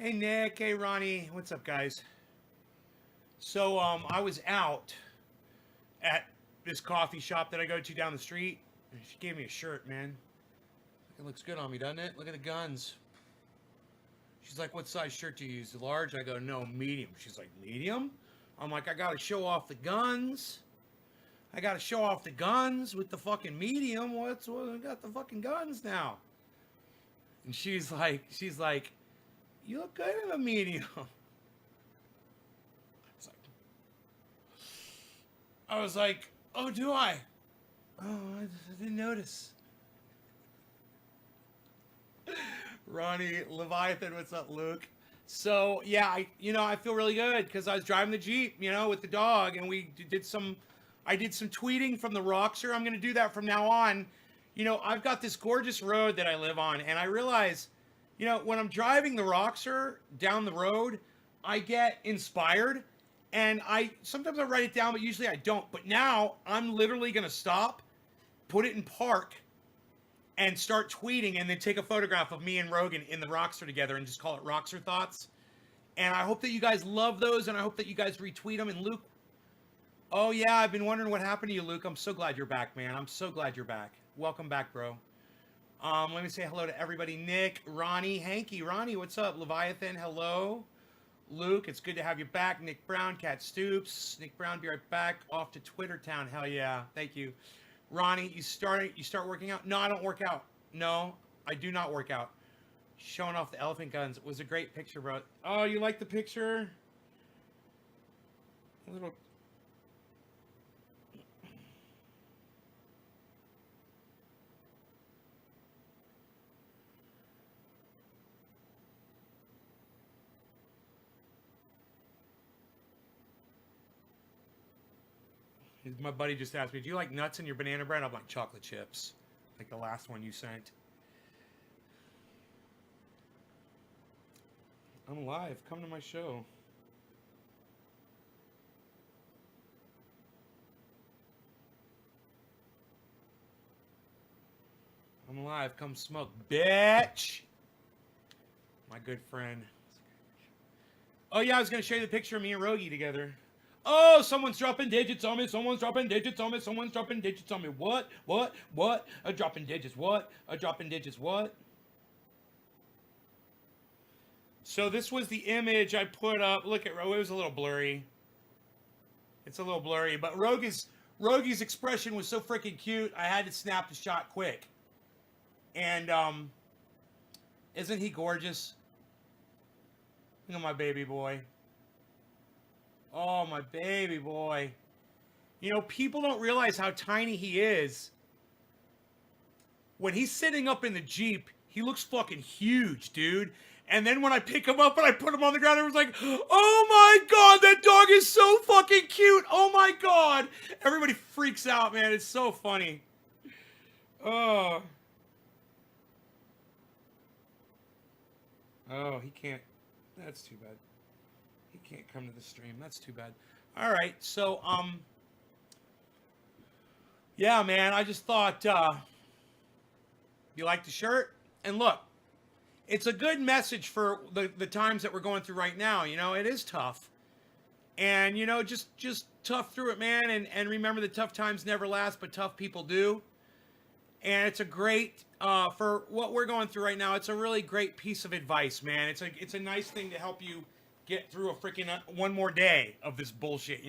Hey Nick, hey Ronnie, what's up guys? So I was out at this coffee shop that I go to down the street, and she gave me a shirt, man. It looks good on me, doesn't it? Look at the guns. She's like, "What size shirt do you use? Large?" I go, "No, medium." She's like, "Medium?" I'm like, "I gotta show off the guns. I gotta show off the guns with the fucking medium. I got the fucking guns now?" And she's like, "You look good in a medium." It's like, I was like, "Oh, do I? Oh, I didn't notice." Ronnie, Leviathan, what's up, Luke? So yeah, I feel really good because I was driving the Jeep, with the dog, and I did some tweeting from the Roxer. I'm gonna do that from now on. I've got this gorgeous road that I live on, and I realize, when I'm driving the Roxer down the road, I get inspired, and I sometimes I write it down, but usually I don't. But now I'm literally gonna stop, put it in park, and start tweeting and then take a photograph of me and Rogan in the Rockster together and just call it Rockster Thoughts. And I hope that you guys love those, and I hope that you guys retweet them. And Luke, oh yeah, I've been wondering what happened to you, Luke. I'm so glad you're back, man. I'm so glad you're back. Welcome back, bro. Let me say hello to everybody. Nick, Ronnie, Hanky, Ronnie, what's up? Leviathan, hello. Luke, it's good to have you back. Nick Brown, Cat Stoops. Nick Brown, be right back. Off to Twitter Town. Hell yeah. Thank you. Ronnie, you start working out? No, I don't work out. No, I do not work out. Showing off the elephant guns. It was a great picture, bro. Oh, you like the picture? A little. My buddy just asked me, "Do you like nuts in your banana bread?" I'm like, "Chocolate chips," like the last one you sent. I'm live. Come to my show. I'm live. Come smoke, bitch. My good friend. Oh yeah, I was gonna show you the picture of me and Rogie together. Oh, someone's dropping digits on me. Someone's dropping digits on me. Someone's dropping digits on me. What? What? What? A dropping digits. What? A dropping digits. What? So this was the image I put up. Look at Rogue. It was a little blurry. It's a little blurry, but Rogi's expression was so freaking cute. I had to snap the shot quick. And isn't he gorgeous? Look at my baby boy. Oh, my baby boy. People don't realize how tiny he is. When he's sitting up in the Jeep, he looks fucking huge, dude. And then when I pick him up and I put him on the ground, everyone's like, "Oh my god, that dog is so fucking cute. Oh my god." Everybody freaks out, man. It's so funny. Oh. Oh, he can't. That's too bad. He can't come to the stream. That's too bad. All right. So, yeah, man, I just thought, you like the shirt? And look, it's a good message for the times that we're going through right now. It is tough. And, just tough through it, man. And remember that tough times never last, but tough people do. And it's a great, for what we're going through right now, it's a really great piece of advice, man. It's a nice thing to help you get through a freaking one more day of this bullshit,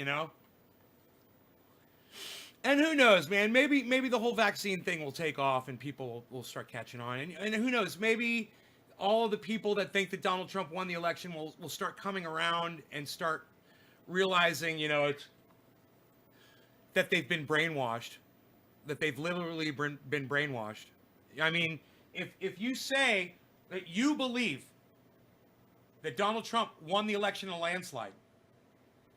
And who knows, man? Maybe the whole vaccine thing will take off and people will start catching on. And who knows? Maybe all of the people that think that Donald Trump won the election will start coming around and start realizing, it's that they've been brainwashed, that they've literally been brainwashed. I mean, if you say that you believe that Donald Trump won the election in a landslide,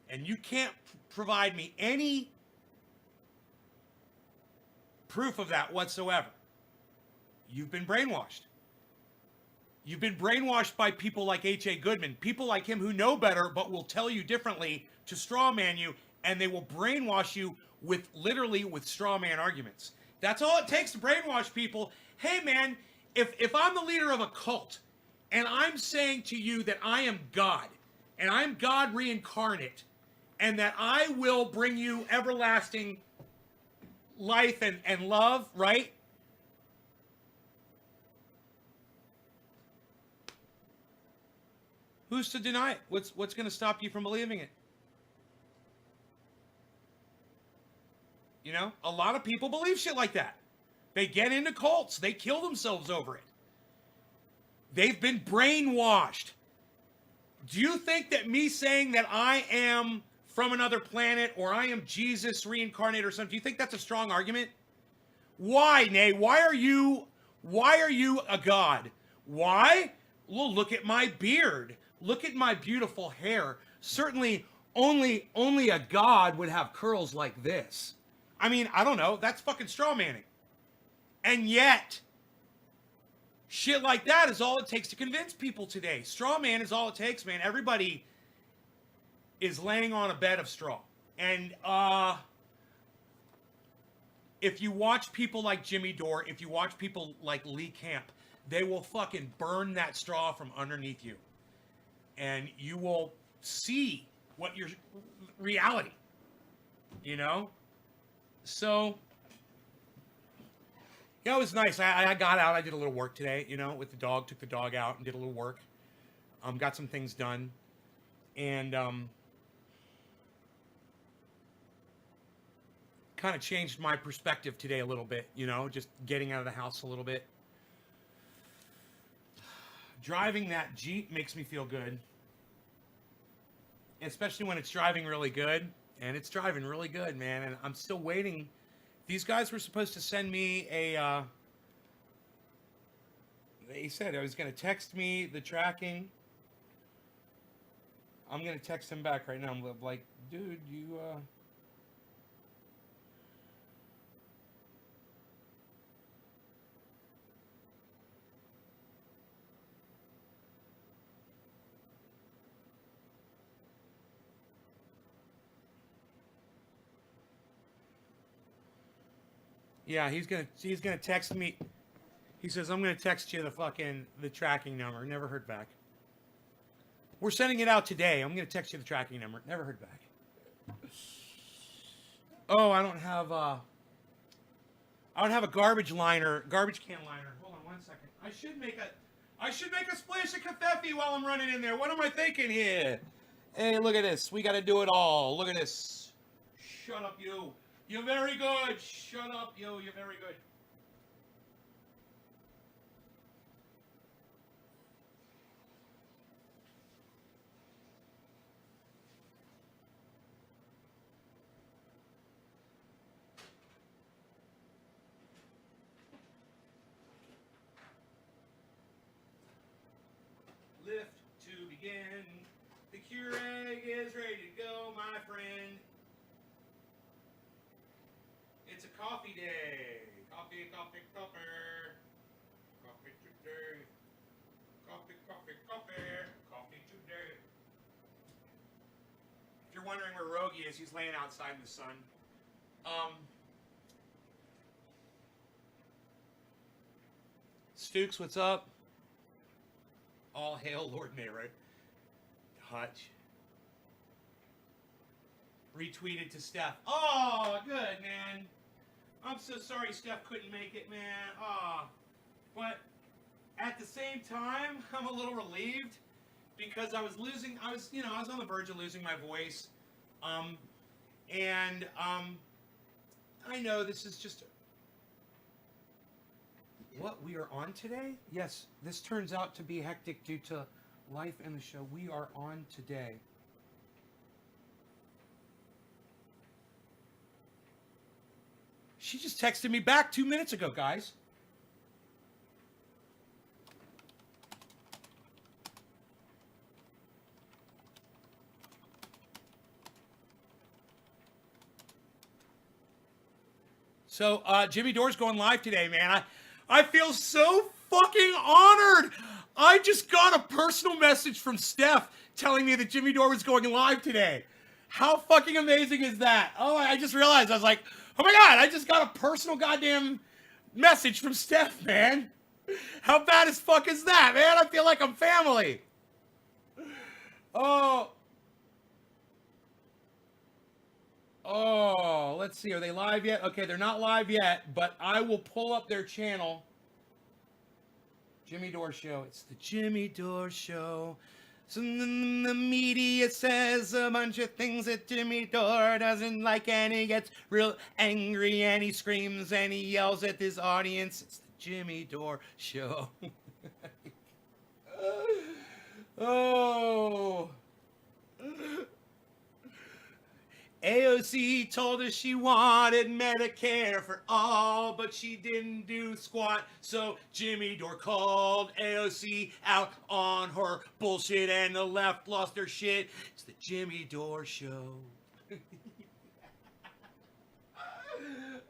and you can't provide me any proof of that whatsoever, you've been brainwashed. You've been brainwashed by people like H.A. Goodman, people like him who know better but will tell you differently to strawman you, and they will brainwash you literally with strawman arguments. That's all it takes to brainwash people. Hey man, if I'm the leader of a cult And I'm saying to you that I am God, and I'm God reincarnate, and that I will bring you everlasting life and love, right? Who's to deny it? What's going to stop you from believing it? You know, a lot of people believe shit like that. They get into cults. They kill themselves over it. They've been brainwashed. Do you think that me saying that I am from another planet or I am Jesus reincarnated or something, do you think that's a strong argument? Why, Nay? Why are you a god? Why? Well, look at my beard. Look at my beautiful hair. Certainly only a god would have curls like this. I mean, I don't know. That's fucking straw manning. And yet, shit like that is all it takes to convince people today. Straw man is all it takes, man. Everybody is laying on a bed of straw. And if you watch people like Jimmy Dore, if you watch people like Lee Camp, they will fucking burn that straw from underneath you. And you will see what your reality, you know? So, yeah, it was nice. I got out. I did a little work today, you know, with the dog. Took the dog out and did a little work. Got some things done. And kind of changed my perspective today a little bit, you know, just getting out of the house a little bit. Driving that Jeep makes me feel good. Especially when it's driving really good. And it's driving really good, man. And I'm still waiting. These guys were supposed to send me a... they said I was going to text me the tracking. I'm going to text him back right now. I'm like, dude, you... Yeah, he's gonna text me. He says, I'm gonna text you the tracking number. Never heard back. We're sending it out today. I'm gonna text you the tracking number. Never heard back. Oh, I don't have a garbage can liner. Hold on one second. I should make a splash of kefefe while I'm running in there. What am I thinking here? Hey, look at this. We gotta do it all. Look at this. Shut up, you. You're very good. Shut up, you. You're very good. Lift to begin. The Keurig is ready to go, my friend. It's a coffee day. Coffee, coffee, coffee. Coffee today. Coffee, coffee, coffee. Coffee today. If you're wondering where Rogie is, he's laying outside in the sun. Stukes, what's up? All hail Lord Nero. Hutch. Retweeted to Steph. Oh, good, man. I'm so sorry Steph couldn't make it, man. But at the same time, I'm a little relieved because I was on the verge of losing my voice. I know this is just what we are on today. Yes, this turns out to be hectic due to life and the show. We are on today. She just texted me back 2 minutes ago, guys. So, Jimmy Dore's going live today, man. I feel so fucking honored. I just got a personal message from Steph telling me that Jimmy Dore was going live today. How fucking amazing is that? Oh, I just realized. I was like, oh my God, I just got a personal goddamn message from Steph, man. How bad as fuck is that, man? I feel like I'm family. Oh, oh, let's see. Are they live yet? Okay, they're not live yet, but I will pull up their channel. Jimmy Dore Show. It's the Jimmy Dore Show. So the media says a bunch of things that Jimmy Dore doesn't like, and he gets real angry, and he screams, and he yells at his audience. It's the Jimmy Dore Show. Oh. AOC told us she wanted Medicare for all, but she didn't do squat. So Jimmy Dore called AOC out on her bullshit, and the left lost their shit. It's the Jimmy Dore Show.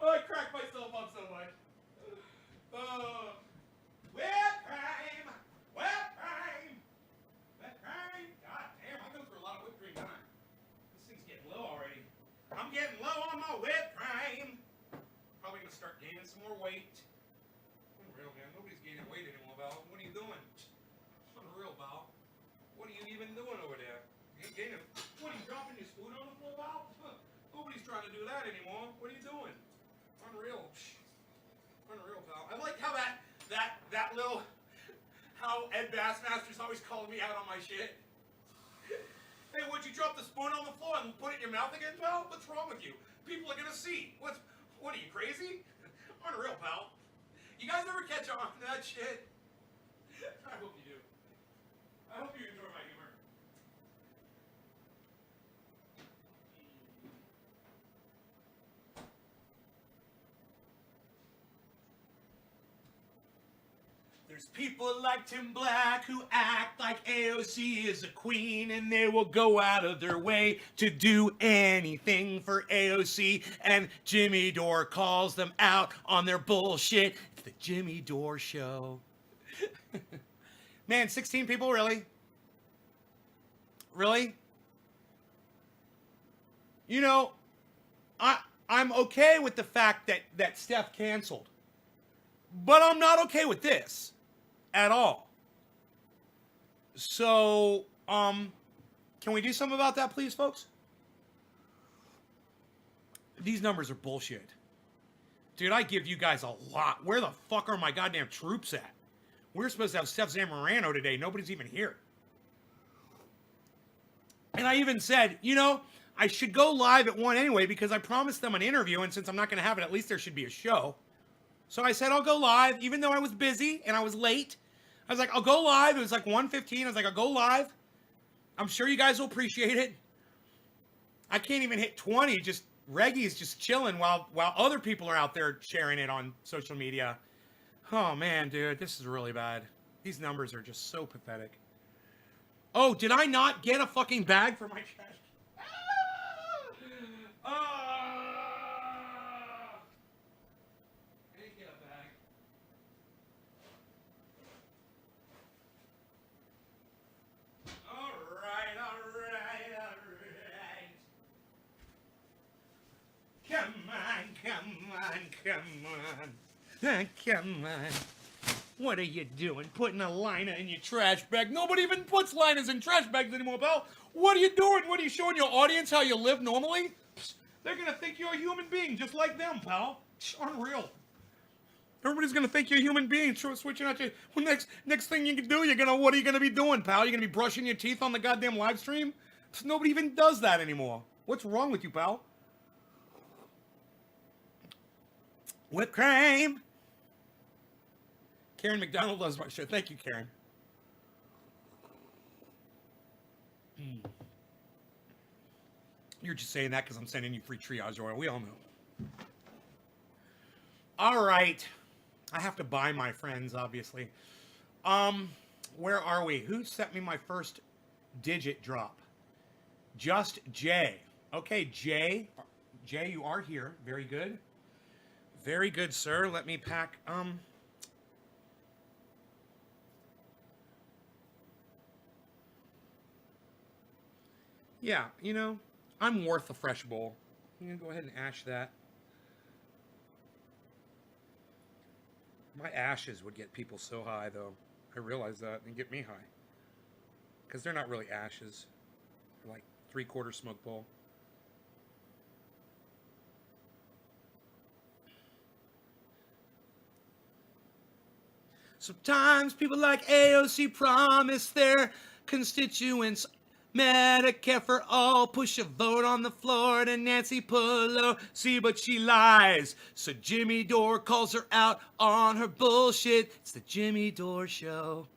Oh, I cracked myself up so much. Oh. Whip crime! Whip crime! Whip crime! God damn, I go through a lot of whipped cream, don't I? This thing's getting low already. I'm getting low on my whip cream. Probably gonna start gaining some more weight. Unreal, man. Nobody's gaining weight anymore, Val. What are you doing? Unreal, Val. What are you even doing over there? You ain't gaining. What are you dropping your spoon on the floor, Val? Nobody's trying to do that anymore. What are you doing? Unreal. Unreal, pal. I like how that little, how Ed Bassmaster's always calling me out on my shit. Hey, would you drop the spoon on the floor and put it in your mouth again, pal? What's wrong with you? People are gonna see. What are you, crazy? Unreal, pal. You guys ever catch on to that shit? I hope you do. I hope you enjoy my humor. There's people like Tim Black who act like AOC is a queen, and they will go out of their way to do anything for AOC, and Jimmy Dore calls them out on their bullshit. It's the Jimmy Dore Show. Man, 16 people, really? Really? You know, I'm okay with the fact that Steph canceled, but I'm not okay with this at all. So, can we do something about that, please, folks? These numbers are bullshit. Dude, I give you guys a lot. Where the fuck are my goddamn troops at? We're supposed to have Stef Zamorano today. Nobody's even here. And I even said, you know, I should go live at 1 anyway because I promised them an interview, and since I'm not going to have it, at least there should be a show. So I said I'll go live, even though I was busy and I was late. I was like, I'll go live. It was like 1:15. I was like, I'll go live. I'm sure you guys will appreciate it. I can't even hit 20. Just Reggie's just chilling while other people are out there sharing it on social media. Oh, man, dude, this is really bad. These numbers are just so pathetic. Oh, did I not get a fucking bag for my trash? I didn't get a bag. All right. Come on. What are you doing? Putting a liner in your trash bag? Nobody even puts liners in trash bags anymore, pal. What are you doing? What are you showing your audience how you live normally? They're gonna think you're a human being just like them, pal. Unreal. Everybody's gonna think you're a human being. Switching out your next thing you can do, what are you gonna be doing, pal? You're gonna be brushing your teeth on the goddamn live stream? Nobody even does that anymore. What's wrong with you, pal? Whipped cream. Karen McDonald loves my show. Thank you, Karen. You're just saying that because I'm sending you free triage oil. We all know. All right. I have to buy my friends, obviously. Where are we? Who sent me my first digit drop? Just Jay. Okay, Jay. Jay, you are here. Very good. Very good, sir. Let me pack. Yeah, you know, I'm worth a fresh bowl. I'm going to go ahead and ash that. My ashes would get people so high, though. I realize that, and get me high. Because they're not really ashes. They're like 3/4 smoke bowl. Sometimes people like AOC promise their constituents Medicare for all, push a vote on the floor to Nancy Pelosi, but she lies. So Jimmy Dore calls her out on her bullshit. It's the Jimmy Dore Show.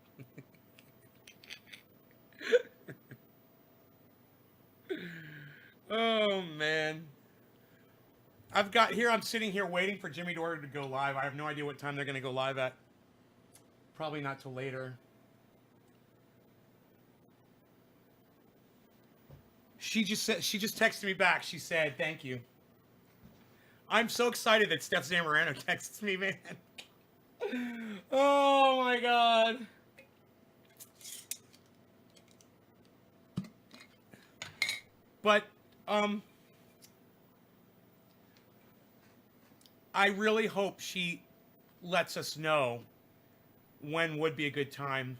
Oh, man. I'm sitting here waiting for Jimmy Dore to go live. I have no idea what time they're going to go live at. Probably not till later. She just texted me back. She said, "Thank you." I'm so excited that Stef Zamorano texts me, man. Oh my god. But I really hope she lets us know when would be a good time.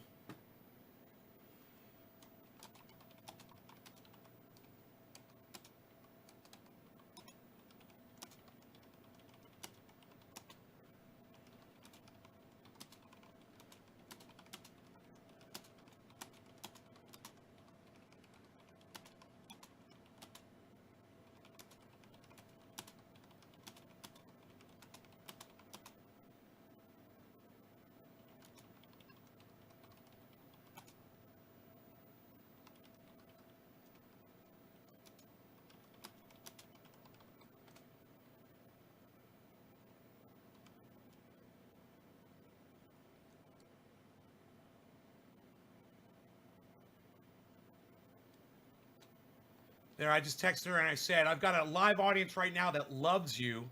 There, I just texted her and I said, "I've got a live audience right now that loves you.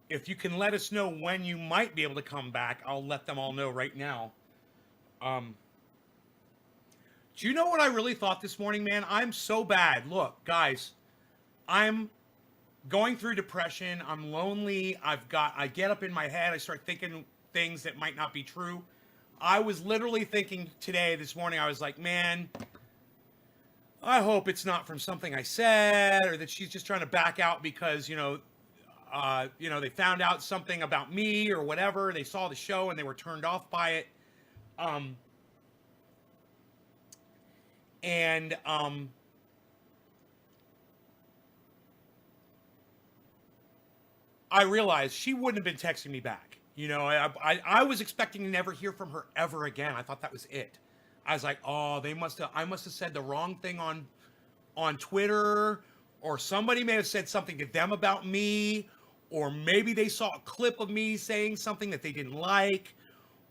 If you can let us know when you might be able to come back, I'll let them all know right now." Do you know what I really thought this morning, man? I'm so bad. Look, guys, I'm going through depression. I'm lonely. I get up in my head. I start thinking things that might not be true. I was literally thinking this morning, I was like, man, I hope it's not from something I said, or that she's just trying to back out because, they found out something about me or whatever. They saw the show and they were turned off by it. I realized she wouldn't have been texting me back. I was expecting to never hear from her ever again. I thought that was it. I was like, oh, I must have said the wrong thing on Twitter, or somebody may have said something to them about me, or maybe they saw a clip of me saying something that they didn't like,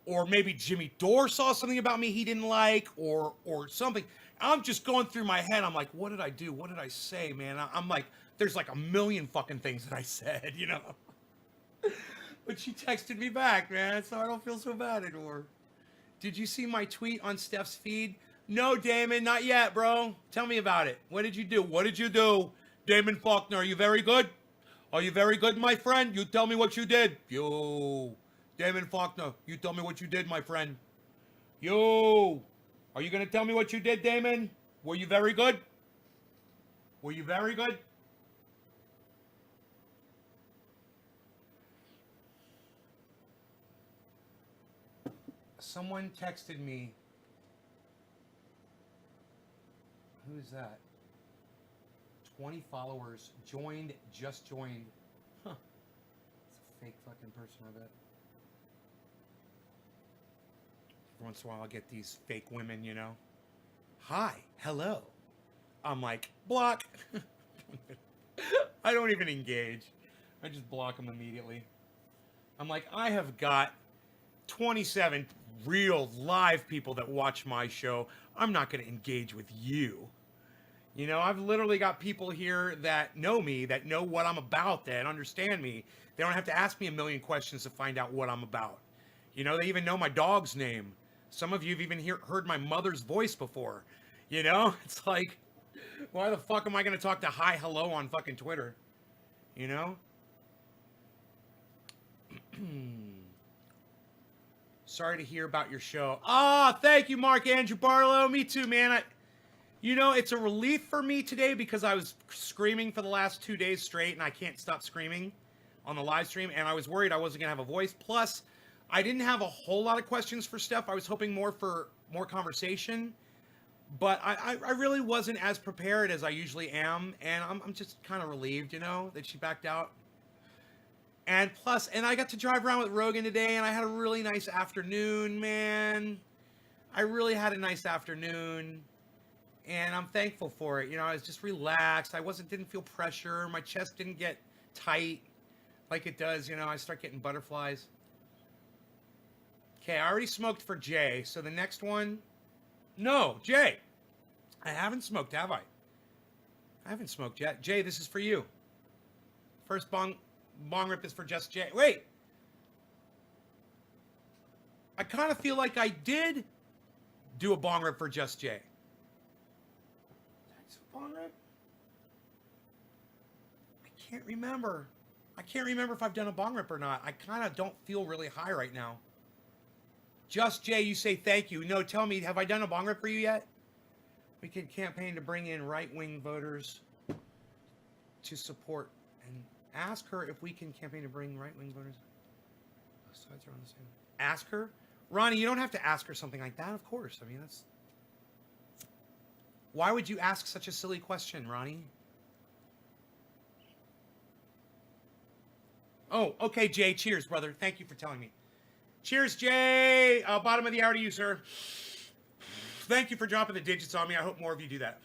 or maybe Jimmy Dore saw something about me he didn't like, or something. I'm just going through my head. I'm like, what did I do? What did I say, man? I'm like, there's like a million fucking things that I said, But she texted me back, man, so I don't feel so bad anymore. Did you see my tweet on Stef's feed? No, Damon, not yet, bro. Tell me about it. What did you do? What did you do? Damon Faulkner, are you very good? Are you very good, my friend? You tell me what you did. Yo. Damon Faulkner, you tell me what you did, my friend. Yo. Are you going to tell me what you did, Damon? Were you very good? Were you very good? Someone texted me. Who is that? 20 followers. Just joined. Huh. It's a fake fucking person, I bet. Every once in a while I'll get these fake women, Hi, hello. I'm like, block. I don't even engage. I just block them immediately. I'm like, I have got 27 real live people that watch my show. I'm not going to engage with you. I've literally got people here that know me, that know what I'm about, that understand me. They don't have to ask me a million questions to find out what I'm about. They even know my dog's name. Some of you have even heard my mother's voice before. It's like, why the fuck am I going to talk to hi, hello on fucking Twitter? Sorry to hear about your show. Thank you, Mark Andrew Barlow. Me too, man. It's a relief for me today because I was screaming for the last 2 days straight, and I can't stop screaming on the live stream, and I was worried I wasn't going to have a voice. Plus, I didn't have a whole lot of questions for Steph. I was hoping more for more conversation, but I really wasn't as prepared as I usually am, and I'm just kind of relieved, that she backed out. And plus, I got to drive around with Rogan today, and I had a really nice afternoon, man. I really had a nice afternoon, and I'm thankful for it. I was just relaxed. Didn't feel pressure. My chest didn't get tight like it does. I start getting butterflies. Okay, I already smoked for Jay, so the next one... No, Jay. I haven't smoked, have I? I haven't smoked yet. Jay, this is for you. First bong rip is for just Jay. Wait. I kind of feel like I did do a bong rip for just Jay. That's a bong rip? I can't remember. I can't remember if I've done a bong rip or not. I kind of don't feel really high right now. Just Jay, you say thank you. No, tell me, have I done a bong rip for you yet? We can campaign to bring in right-wing voters to support and ask her if we can campaign to bring right-wing voters. Both sides are on the same. Ask her? Ronnie, you don't have to ask her something like that, of course. I mean, that's... Why would you ask such a silly question, Ronnie? Oh, okay, Jay. Cheers, brother. Thank you for telling me. Cheers, Jay. Bottom of the hour to you, sir. Thank you for dropping the digits on me. I hope more of you do that.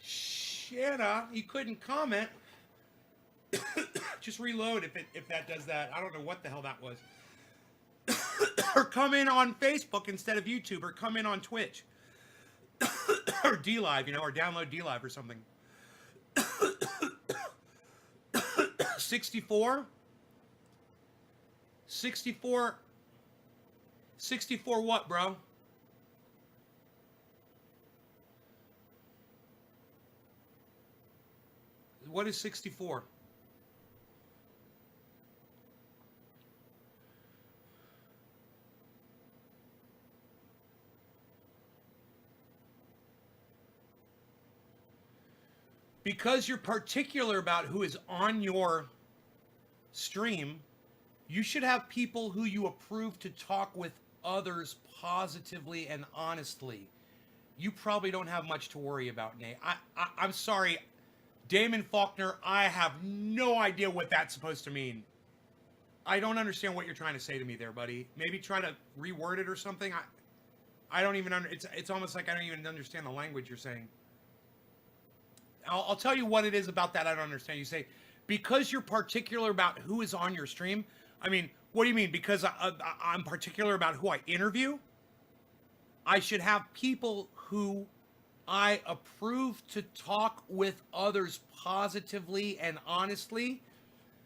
Shanna, you couldn't comment. Just reload if that does that. I don't know what the hell that was. Or come in on Facebook instead of YouTube, or come in on Twitch. Or D-Live, or download D-Live or something. 64? 64? 64 what, bro? What is 64? Because you're particular about who is on your stream, you should have people who you approve to talk with others positively and honestly. You probably don't have much to worry about, Nate. I'm sorry. Damon Faulkner, I have no idea what that's supposed to mean. I don't understand what you're trying to say to me there, buddy. Maybe try to reword it or something. I don't even it's almost like I don't even understand the language you're saying. I'll tell you what it is about that I don't understand. You say, because you're particular about who is on your stream. I mean, what do you mean? Because I'm particular about who I interview? I should have people who I approve to talk with others positively and honestly.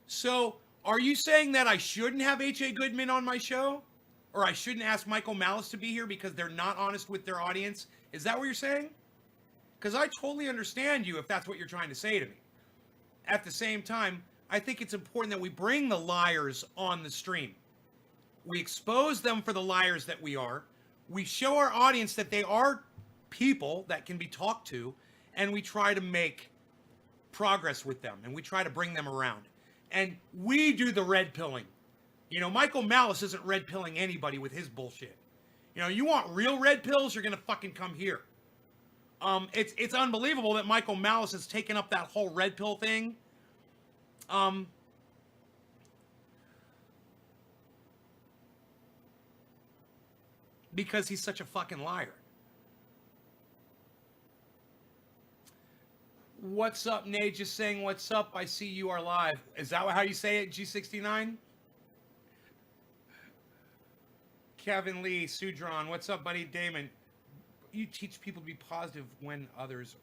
So, are you saying that I shouldn't have H.A. Goodman on my show? Or I shouldn't ask Michael Malice to be here because they're not honest with their audience? Is that what you're saying? Because I totally understand you if that's what you're trying to say to me. At the same time, I think it's important that we bring the liars on the stream. We expose them for the liars that we are. We show our audience that they are people that can be talked to, and we try to make progress with them, and we try to bring them around. And we do the red pilling. Michael Malice isn't red pilling anybody with his bullshit. You want real red pills, you're gonna fucking come here. It's unbelievable that Michael Malice has taken up that whole red pill thing. because he's such a fucking liar. What's up, Nate? Just saying what's up. I see you are live. Is that how you say it, G69? Kevin Lee, Sudron. What's up, buddy? Damon. You teach people to be positive when others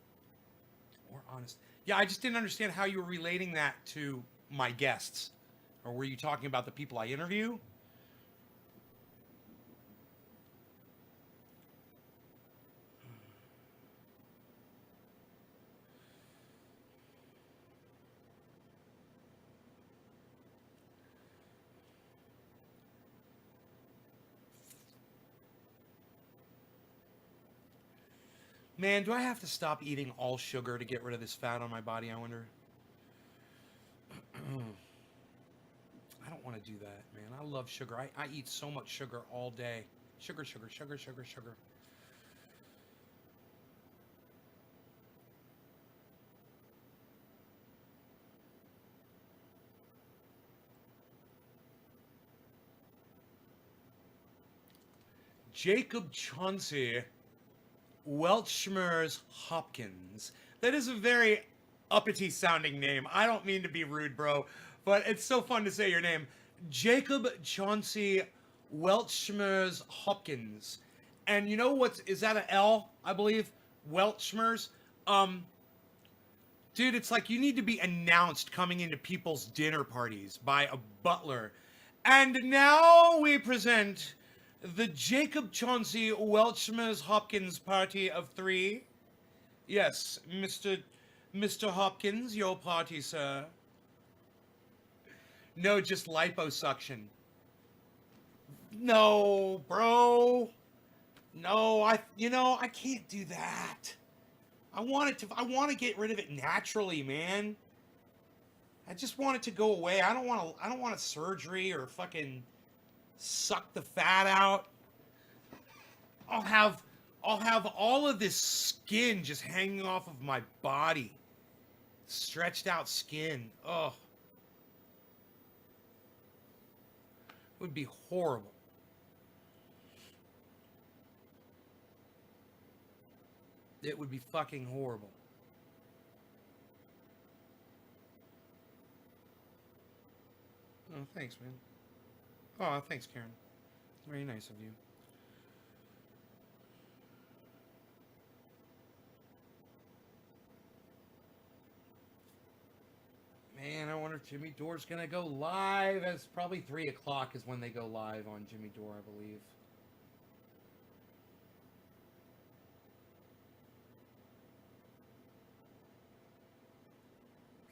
are honest. Yeah, I just didn't understand how you were relating that to my guests. Or were you talking about the people I interview? Man, do I have to stop eating all sugar to get rid of this fat on my body, I wonder? I don't want to do that, man. I love sugar. I eat so much sugar all day. Sugar, sugar, sugar, sugar, sugar. Jacob Chauncey Welchmers Hopkins. That is a very uppity sounding name. I don't mean to be rude, bro, but it's so fun to say your name. Jacob Chauncey Welchmers Hopkins. And you know what? Is that an L, I believe? Welchmers? Dude, it's like you need to be announced coming into people's dinner parties by a butler. And now we present the Jacob Chauncey Welchmers Hopkins party of 3. Yes, Mr. Hopkins, your party, sir. No, just liposuction. No, bro. No, I can't do that. I want to get rid of it naturally, man. I just want it to go away. I don't want a surgery or fucking suck the fat out. I'll have all of this skin just hanging off of my body. Stretched out skin. Oh. It would be horrible. It would be fucking horrible. Oh, thanks, man. Oh, thanks, Karen. Very nice of you. Man, I wonder if Jimmy Dore's gonna go live. It's probably 3 o'clock is when they go live on Jimmy Dore, I believe.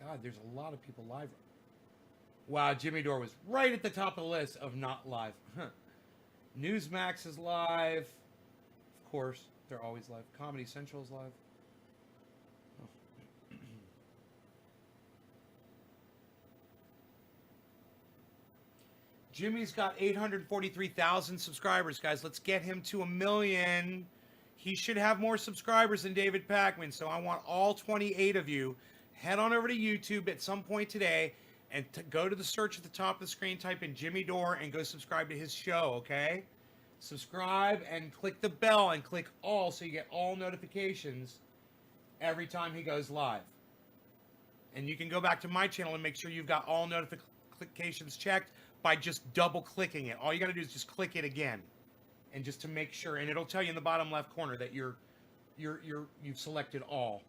God, there's a lot of people live. Wow, Jimmy Dore was right at the top of the list of not live. Newsmax is live. Of course, they're always live. Comedy Central is live. Oh. Jimmy's got 843,000 subscribers, guys. Let's get him to 1 million. He should have more subscribers than David Pakman, so I want all 28 of you. Head on over to YouTube at some point today and go to the search at the top of the screen, type in Jimmy Dore, and go subscribe to his show, okay? Subscribe and click the bell and click all so you get all notifications every time he goes live. And you can go back to my channel and make sure you've got all notifications checked by just double clicking it. All you got to do is just click it again, and just to make sure, and it'll tell you in the bottom left corner that you've selected all.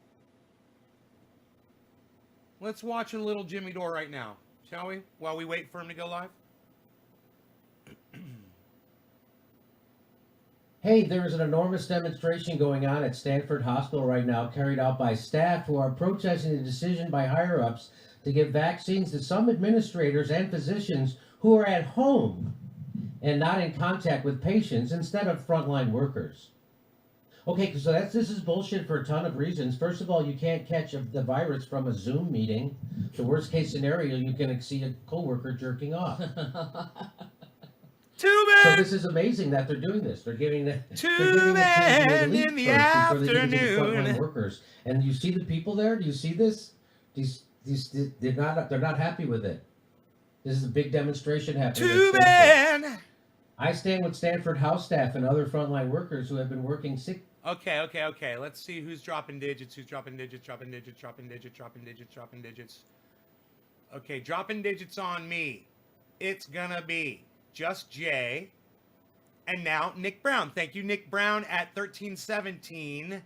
Let's watch a little Jimmy Dore right now, shall we? While we wait for him to go live. Hey, there's an enormous demonstration going on at Stanford Hospital right now, carried out by staff who are protesting the decision by higher-ups to give vaccines to some administrators and physicians who are at home and not in contact with patients instead of frontline workers. Okay, so this is bullshit for a ton of reasons. First of all, you can't catch the virus from a Zoom meeting. The worst case scenario, you can see a coworker jerking off. Too bad. So this is amazing that they're doing this. They're giving the Too bad in the afternoon. Workers. And you see the people there. Do you see this? They're not happy with it. This is a big demonstration happening. Too bad. I stand with Stanford House staff and other frontline workers who have been working sick. Okay. Let's see who's dropping digits. Who's dropping digits? Dropping digits. Dropping digits. Dropping digits. Dropping digits. Okay, dropping digits on me. It's gonna be just Jay. And now Nick Brown. Thank you, Nick Brown at 1317.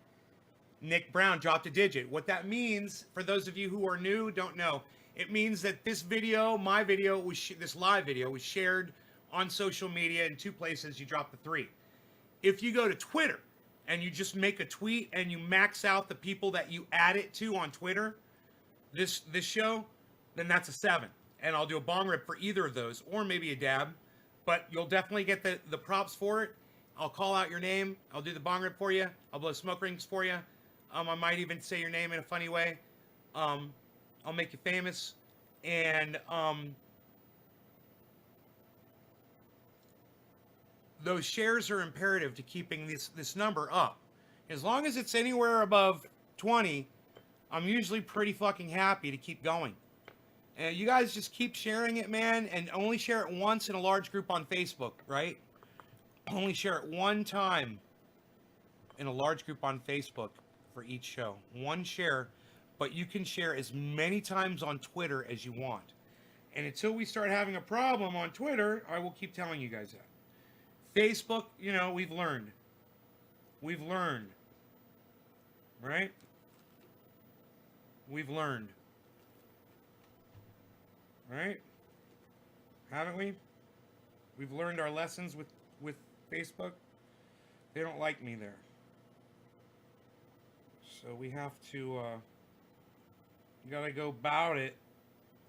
Nick Brown dropped a digit. What that means, for those of you who are new, don't know, it means that this video, my video, this live video was shared on social media in 2 places. You drop the 3. If you go to Twitter and you just make a tweet and you max out the people that you add it to on Twitter, this show, then that's a 7. And I'll do a bong rip for either of those, or maybe a dab. But you'll definitely get the props for it. I'll call out your name. I'll do the bong rip for you. I'll blow smoke rings for you. I might even say your name in a funny way. I'll make you famous. And those shares are imperative to keeping this number up. As long as it's anywhere above 20, I'm usually pretty fucking happy to keep going. And you guys just keep sharing it, man, and only share it once in a large group on Facebook, right? Only share it one time in a large group on Facebook for each show. One share, but you can share as many times on Twitter as you want. And until we start having a problem on Twitter, I will keep telling you guys that. Facebook, you know, we've learned. We've learned. Right? We've learned. Right? Haven't we? We've learned our lessons with Facebook. They don't like me there. So we have to, you gotta go about it,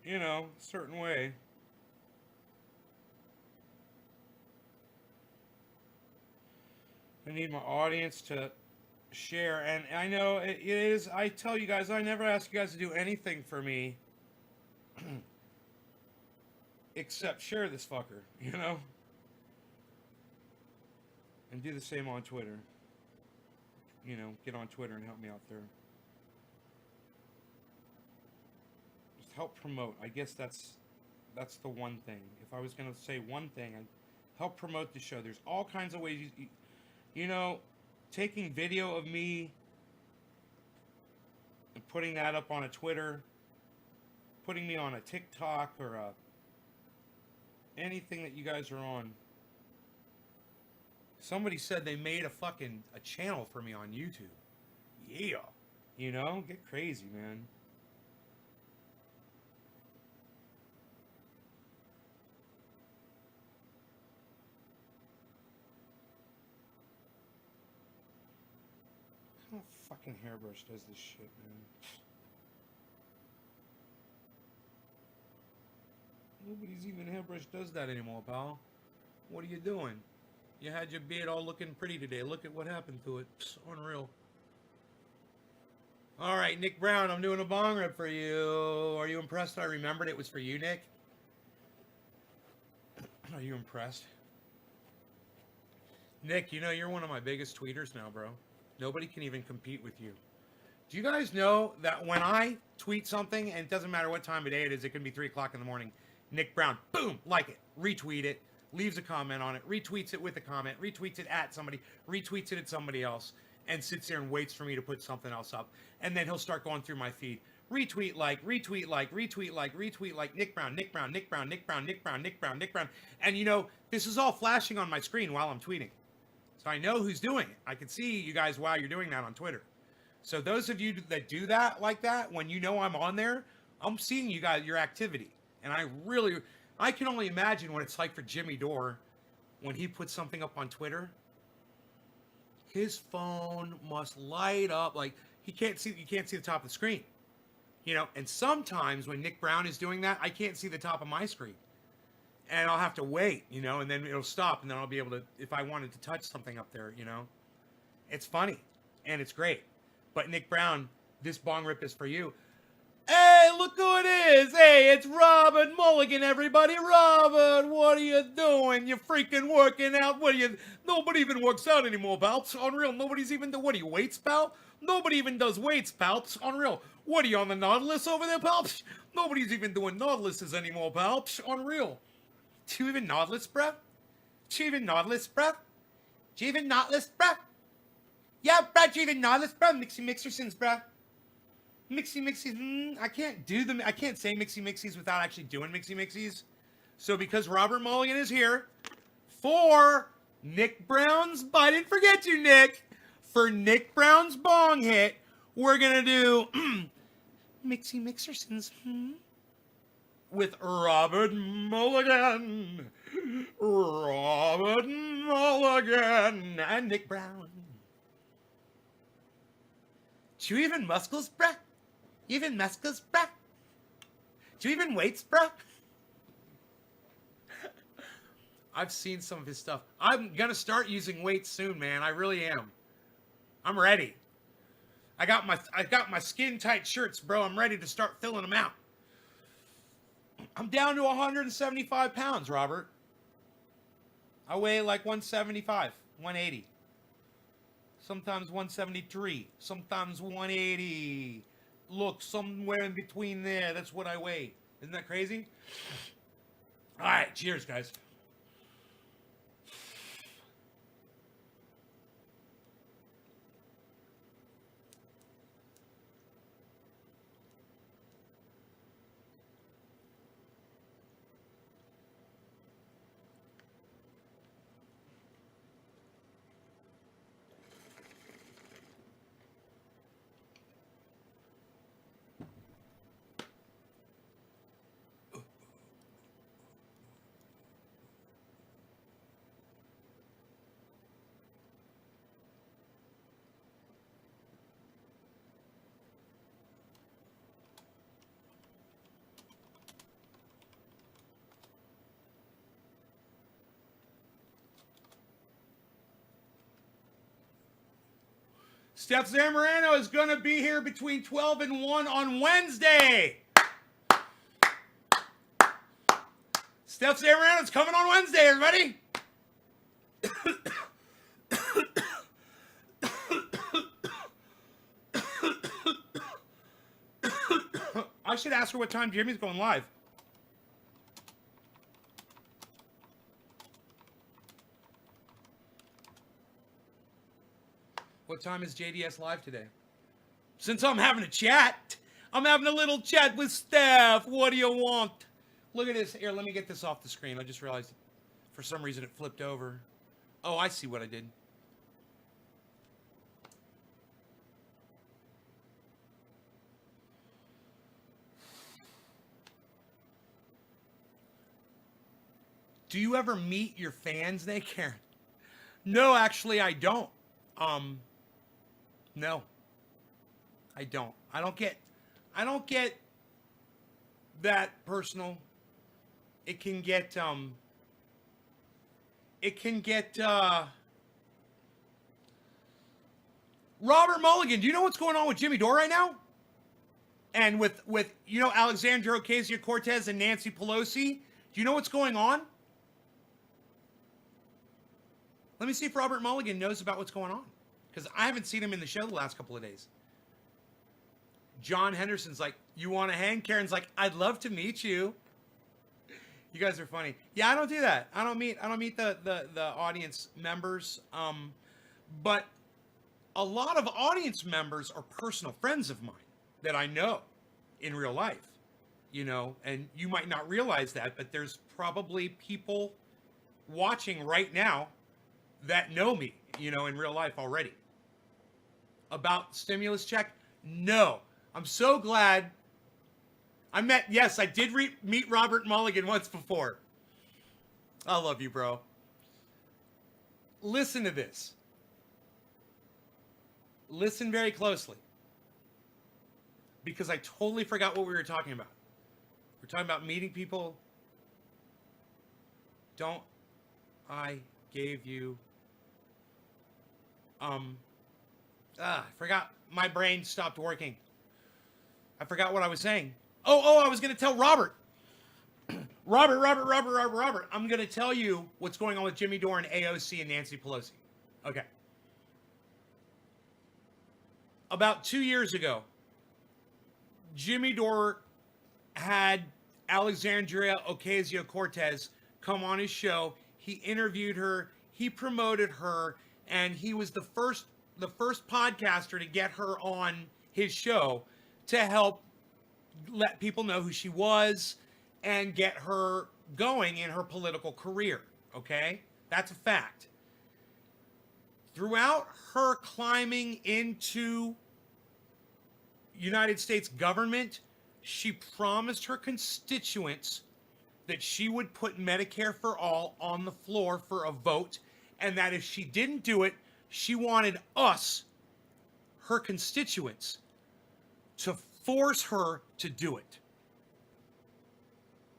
you know, a certain way. I need my audience to share, and I know it is, I tell you guys, I never ask you guys to do anything for me. Except share this fucker, you know? And do the same on Twitter. You know, get on Twitter and help me out there. Just help promote. I guess that's the one thing. If I was going to say one thing, I'd help promote the show. There's all kinds of ways, you know, taking video of me and putting that up on a Twitter, putting me on a TikTok or anything that you guys are on. Somebody said they made a channel for me on YouTube. Yeah. You know, get crazy, man. How fucking hairbrush does this shit, man? Nobody's even hairbrush does that anymore, pal. What are you doing? You had your beard all looking pretty today. Look at what happened to it. Psst, unreal. All right, Nick Brown, I'm doing a bong rip for you. Are you impressed? I remembered it was for you, Nick. Are you impressed? Nick, you know you're one of my biggest tweeters now, bro. Nobody can even compete with you. Do you guys know that when I tweet something, and it doesn't matter what time of day it is, it can be 3 o'clock in the morning, Nick Brown, boom, like it, retweet it, leaves a comment on it, retweets it with a comment, retweets it at somebody, retweets it at somebody else, and sits there and waits for me to put something else up. And then he'll start going through my feed. Retweet like, retweet like, retweet like, retweet like, Nick Brown, Nick Brown, Nick Brown, Nick Brown, Nick Brown, Nick Brown, Nick Brown. And you know, this is all flashing on my screen while I'm tweeting. So I know who's doing it. I can see you guys while you're doing that on Twitter. So those of you that do that like that, when you know I'm on there, I'm seeing you guys, your activity. And I can only imagine what it's like for Jimmy Dore when he puts something up on Twitter. His phone must light up like you can't see the top of the screen. You know, and sometimes when Nick Brown is doing that, I can't see the top of my screen. And I'll have to wait, you know, and then it'll stop, and then I'll be able to, if I wanted to touch something up there, you know. It's funny, and it's great. But Nick Brown, this bong rip is for you. Hey, look who it is. Hey, it's Robert Mulligan, everybody. Robert, what are you doing? You're freaking working out. Nobody even works out anymore, pal. It's unreal. Nobody's even, what are you, weights, pal? Nobody even does weights, pal. It's unreal. What are you, on the Nautilus over there, pal? Nobody's even doing Nautiluses anymore, pal. Unreal. Do you even Nautilus, bruh? Achieving Nautilus, bruh. Achieving Nautilus, bruh. Yeah, bruh, achieving Nautilus, bruh. Mixy Mixersons, bruh. Mixy Mixies. I can't say Mixy Mixies without actually doing Mixy Mixies. So because Robert Mulligan is here for Nick Brown's, I didn't forget you, Nick. For Nick Brown's bong hit, we're gonna do Mixy Mixersons with Robert Mulligan. Robert Mulligan and Nick Brown. Do you even muscles, bruh? You even muscles, bruh? Do you even weights, bruh? I've seen some of his stuff. I'm gonna start using weights soon, man. I really am. I'm ready. I got my skin tight shirts, bro. I'm ready to start filling them out. I'm down to 175 pounds, Robert. I weigh like 175, 180. Sometimes 173, sometimes 180. Look, somewhere in between there. That's what I weigh. Isn't that crazy? All right, cheers, guys. Stef Zamorano is going to be here between 12 and 1 on Wednesday. Stef Zamorano's coming on Wednesday, everybody. I should ask her what time Jimmy's going live. What time is JDS live today? Since I'm having a chat, I'm having a little chat with Stef. What do you want? Look at this. Here, let me get this off the screen. I just realized for some reason it flipped over. Oh, I see what I did. Do you ever meet your fans, Nate Karen? No, actually, I don't. No. I don't. I don't get that personal. It can get Robert Mulligan, do you know what's going on with Jimmy Dore right now? And with Alexandria Ocasio-Cortez and Nancy Pelosi? Do you know what's going on? Let me see if Robert Mulligan knows about what's going on. Because I haven't seen him in the show the last couple of days. John Henderson's like, you want to hang? Karen's like, I'd love to meet you. You guys are funny. Yeah, I don't do that. I don't meet the audience members. But a lot of audience members are personal friends of mine that I know in real life. And you might not realize that, but there's probably people watching right now that know me, in real life already. About stimulus check? No. I'm so glad I did meet Robert Mulligan once before. I love you, bro. Listen to this. Listen very closely. Because I totally forgot what we were talking about. We're talking about meeting people. Don't I gave you I forgot. My brain stopped working. I forgot what I was saying. I was going to tell Robert. Robert. I'm going to tell you what's going on with Jimmy Dore and AOC and Nancy Pelosi. Okay. About 2 years ago, Jimmy Dore had Alexandria Ocasio-Cortez come on his show. He interviewed her. He promoted her, and he was the first podcaster to get her on his show to help let people know who she was and get her going in her political career. Okay? That's a fact. Throughout her climbing into United States government, she promised her constituents that she would put Medicare for all on the floor for a vote, and that if she didn't do it, she wanted us, her constituents, to force her to do it.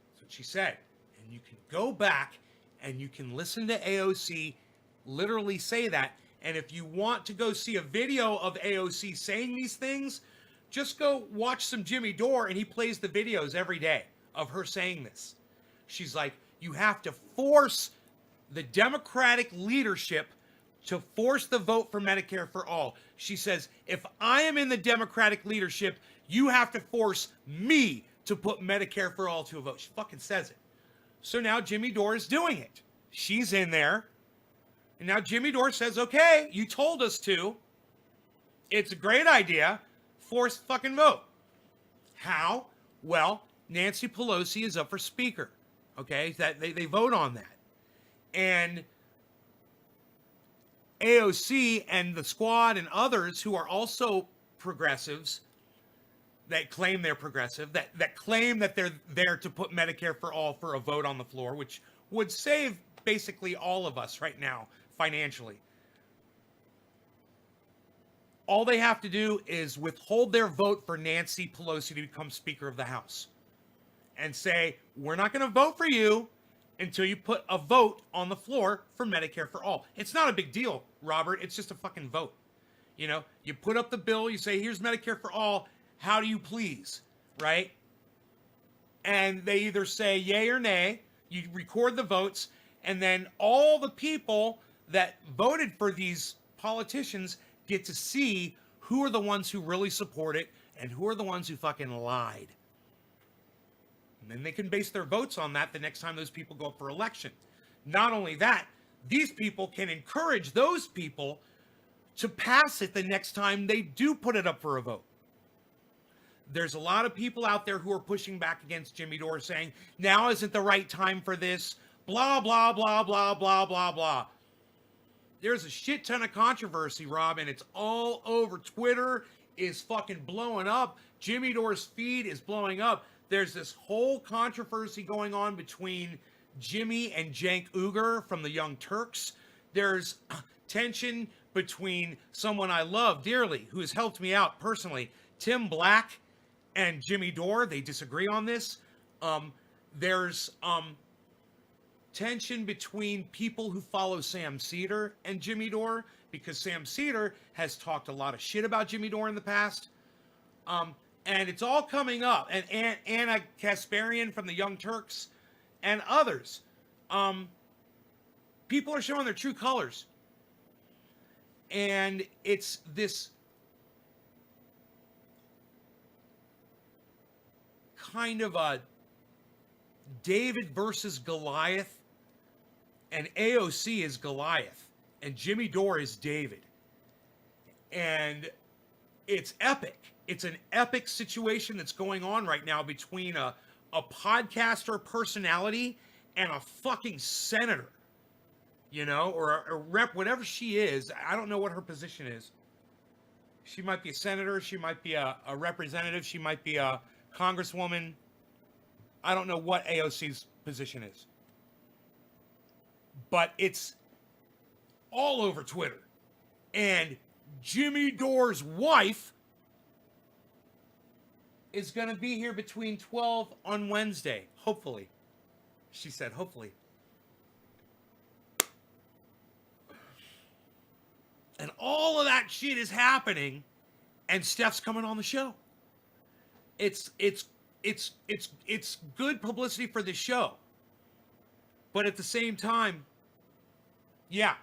That's what she said. And you can go back and you can listen to AOC literally say that. And if you want to go see a video of AOC saying these things, just go watch some Jimmy Dore, and he plays the videos every day of her saying this. She's like, you have to force the Democratic leadership to force the vote for Medicare for all. She says, if I am in the Democratic leadership, you have to force me to put Medicare for all to a vote. She fucking says it. So now Jimmy Dore is doing it. She's in there. And now Jimmy Dore says, okay, you told us to. It's a great idea. Force fucking vote. How? Well, Nancy Pelosi is up for speaker. Okay? That they vote on that. And AOC and the squad and others who are also progressives that claim they're progressive, that claim that they're there to put Medicare for all for a vote on the floor, which would save basically all of us right now financially. All they have to do is withhold their vote for Nancy Pelosi to become Speaker of the House and say, we're not going to vote for you until you put a vote on the floor for Medicare for all. It's not a big deal, Robert. It's just a fucking vote. You know, you put up the bill, you say, here's Medicare for all. How do you please? Right? And they either say yay or nay. You record the votes, and then all the people that voted for these politicians get to see who are the ones who really support it and who are the ones who fucking lied. And then they can base their votes on that the next time those people go up for election. Not only that, these people can encourage those people to pass it the next time they do put it up for a vote. There's a lot of people out there who are pushing back against Jimmy Dore saying, now isn't the right time for this, blah, blah, blah, blah, blah, blah, blah. There's a shit ton of controversy, Rob, and it's all over. Twitter is fucking blowing up. Jimmy Dore's feed is blowing up. There's this whole controversy going on between Jimmy and Cenk Uygur from the Young Turks. There's tension between someone I love dearly, who has helped me out personally, Tim Black and Jimmy Dore. They disagree on this. There's tension between people who follow Sam Cedar and Jimmy Dore, because Sam Cedar has talked a lot of shit about Jimmy Dore in the past. And it's all coming up. And Anna Kasparian from the Young Turks and others. People are showing their true colors. And it's this kind of a David versus Goliath. And AOC is Goliath. And Jimmy Dore is David. And it's epic. It's an epic situation that's going on right now between a podcaster personality and a fucking senator, you know, or a rep, whatever she is. I don't know what her position is. She might be a senator. She might be a representative. She might be a congresswoman. I don't know what AOC's position is. But it's all over Twitter. And Jimmy Dore's wife is going to be here between 12 on Wednesday. Hopefully. She said, hopefully. And all of that shit is happening, and Stef's coming on the show. It's good publicity for the show. But at the same time, yeah,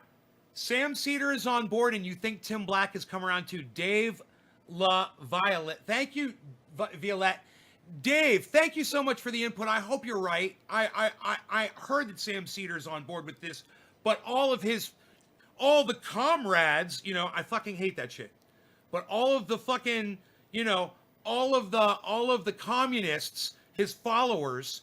Sam Cedar is on board, and you think Tim Black has come around too. Dave La Violette. Thank you, Violette. Dave, thank you so much for the input. I hope you're right. I heard that Sam Cedar's on board with this, but all the comrades, you know, I fucking hate that shit. But all of the fucking, you know, all of the communists, his followers,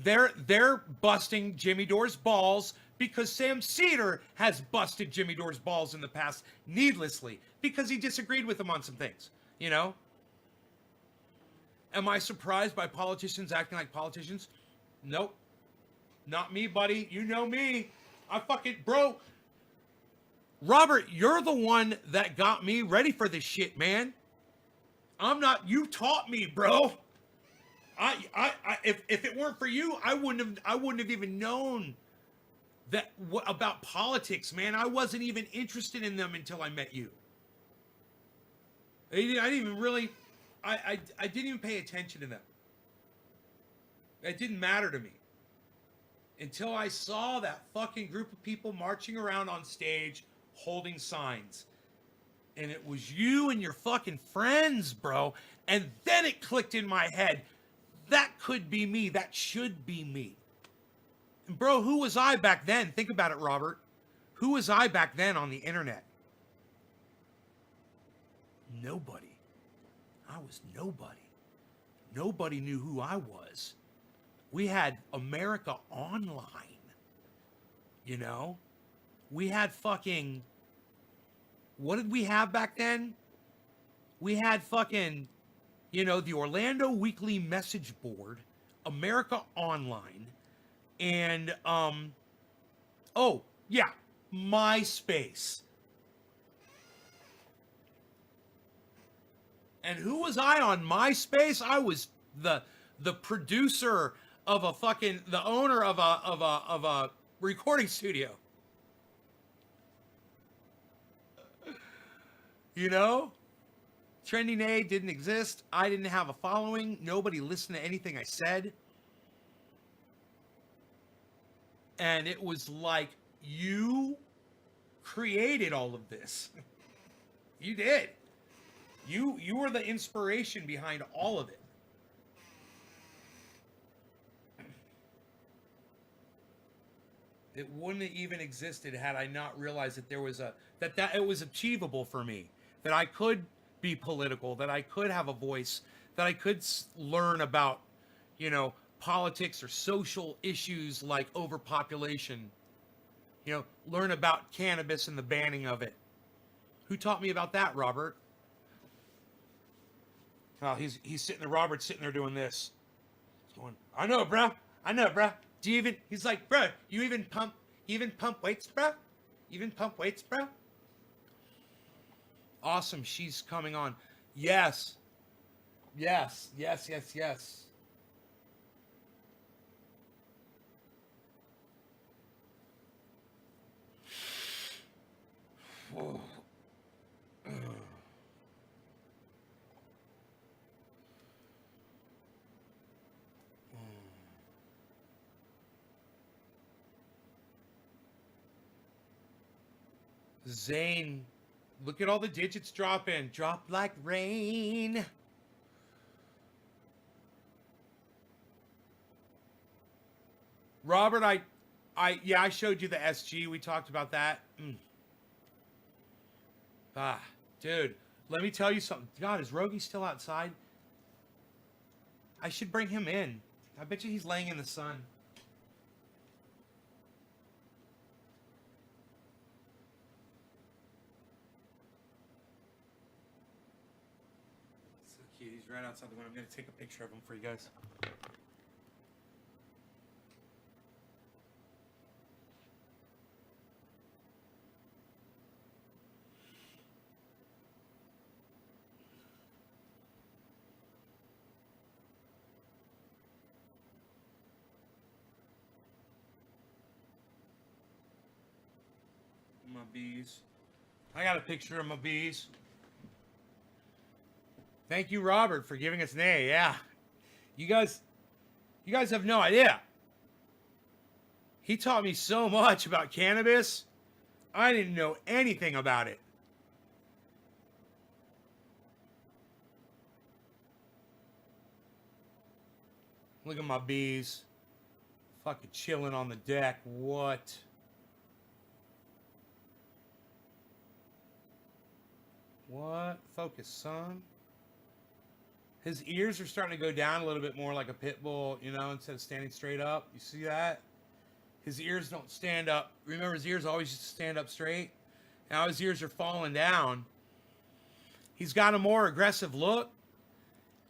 they're busting Jimmy Dore's balls because Sam Cedar has busted Jimmy Dore's balls in the past needlessly because he disagreed with him on some things, you know? Am I surprised by politicians acting like politicians? Nope. Not me, buddy. You know me. I fucking, bro. Robert, you're the one that got me ready for this shit, man. I'm not, you taught me, bro. If it weren't for you, I wouldn't have even known that about politics, man. I wasn't even interested in them until I met you. I didn't even really, I didn't even pay attention to them. It didn't matter to me until I saw that fucking group of people marching around on stage holding signs. And it was you and your fucking friends, bro. And then it clicked in my head. That could be me. That should be me. And bro, who was I back then? Think about it, Robert. Who was I back then on the internet? Nobody. I was nobody. Nobody knew who I was. We had America Online. You know? We had fucking... What did we have back then? We had fucking, you know, the Orlando Weekly Message Board, America Online, and, oh, yeah, MySpace. And who was I on MySpace? I was the producer of a fucking, the owner of a recording studio. You know? Trending A didn't exist. I didn't have a following. Nobody listened to anything I said. And it was like, you created all of this. You did. You were the inspiration behind all of it. It wouldn't have even existed had I not realized that there was that it was achievable for me. That I could be political, that I could have a voice, that I could learn about, you know, politics or social issues like overpopulation. You know, learn about cannabis and the banning of it. Who taught me about that, Robert? Oh, he's sitting there, Robert's sitting there doing this. He's going, I know, bro. Do you even, he's like, bro, you even pump weights, bro? You even pump weights, bro? Awesome, she's coming on. Yes. Whoa. Zane, look at all the digits dropping. Drop like rain. Robert, I showed you the SG. We talked about that. Dude, let me tell you something. God, is Rogie still outside? I should bring him in. I bet you he's laying in the sun. He's right outside the window. I'm going to take a picture of him for you guys. My bees. I got a picture of my bees. Thank you, Robert, for giving us an A. Yeah. You guys have no idea. He taught me so much about cannabis. I didn't know anything about it. Look at my bees. Fucking chilling on the deck. What? What? Focus, son. His ears are starting to go down a little bit more like a pit bull, you know, instead of standing straight up. You see that? His ears don't stand up. Remember, his ears always used to stand up straight? Now his ears are falling down. He's got a more aggressive look.